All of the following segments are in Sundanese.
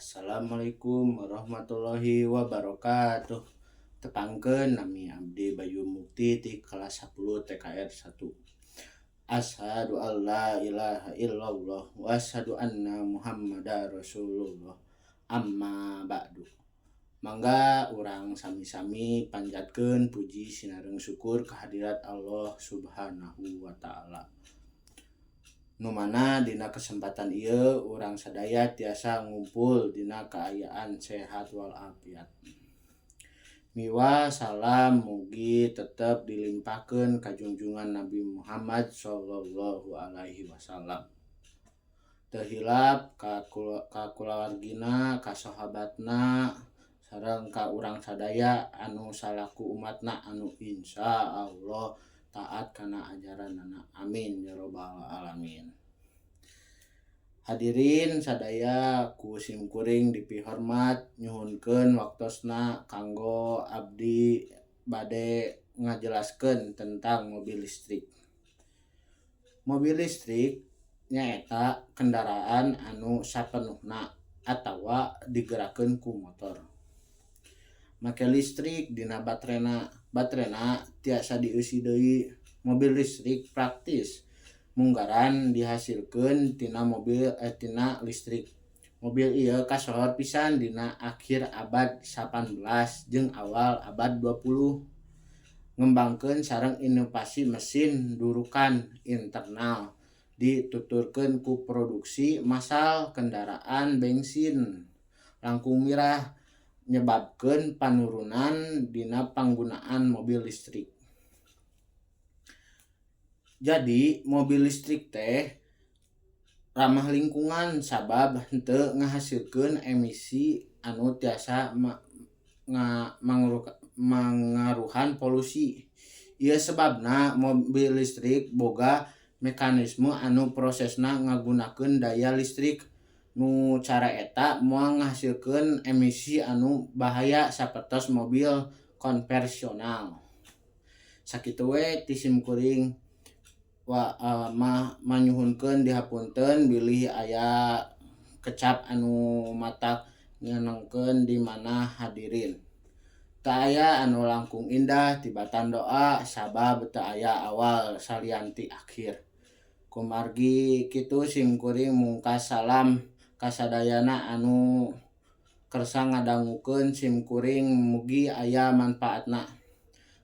Assalamualaikum warahmatullahi wabarakatuh. Tepangkeun nami abdi Bayu Mukti ti kelas 10 TKR 1. Asyhadu alla ilaha illallah wa asyhadu anna Muhammadar Rasulullah. Amma ba'du. Mangga urang sami-sami panjatkeun puji sinareung syukur kehadirat Allah Subhanahu wa taala. Nu mana dina kesempatan ieu urang sadaya tiasa ngumpul dina kaayaan sehat walafiat. Miwa salam mugi tetep dilimpahkeun ka junjungan Nabi Muhammad sallallahu alaihi wasallam. Teu hilap ka kulawargina, ka sahabatna, sareng ka urang sadaya anu salaku umatna anu insyaallah taat kana ajaranna. Amin ya rabbal alamin. Hadirin sadaya ku simkuring dipihormat nyuhunkeun waktosna kanggo abdi bade ngajelaskeun tentang mobil listrik. Mobil listrik nyaeta kendaraan anu sapenuhna atawa digerakkeun ku motor. Make listrik dina baterena tiasa dieusi deui. Mobil listrik praktis munggaran dihasilkeun tina listrik. Mobil ieu kasohor pisan dina akhir abad 18 jeung awal abad 20. Ngembangkeun sareng inovasi mesin durukan internal dituturkeun ku produksi massal kendaraan bensin. Langkung mirah nyebabkeun panurunan dina panggunaan mobil listrik. Jadi mobil listrik teh ramah lingkungan sabab henteu ngahasilkeun emisi anu tiasa mangaruhan polusi. Ieu sebabna mobil listrik boga mekanisme anu prosesna ngagunakeun daya listrik. Nu cara eta moal ngahasilkeun emisi anu bahaya sapertos mobil konvensional. Sakitu we ti simkuring manyuhunkeun dihapunten bilih aya kecap anu matak nyenengkeun di mana hadirin. Teu aya anu langkung indah tibatan doa sabab teu aya awal salianti akhir. Kumargi kitu simkuring mungkas salam kasadayana anu kersa ngadangukeun simkuring mugi aya manfaatna.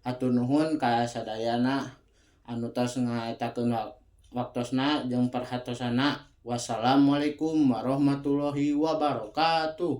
Hatur nuhun ka sadayana anu tos ngaetakeun waktosna jeung perhatosanna. Wassalamualaikum warahmatullahi wabarakatuh.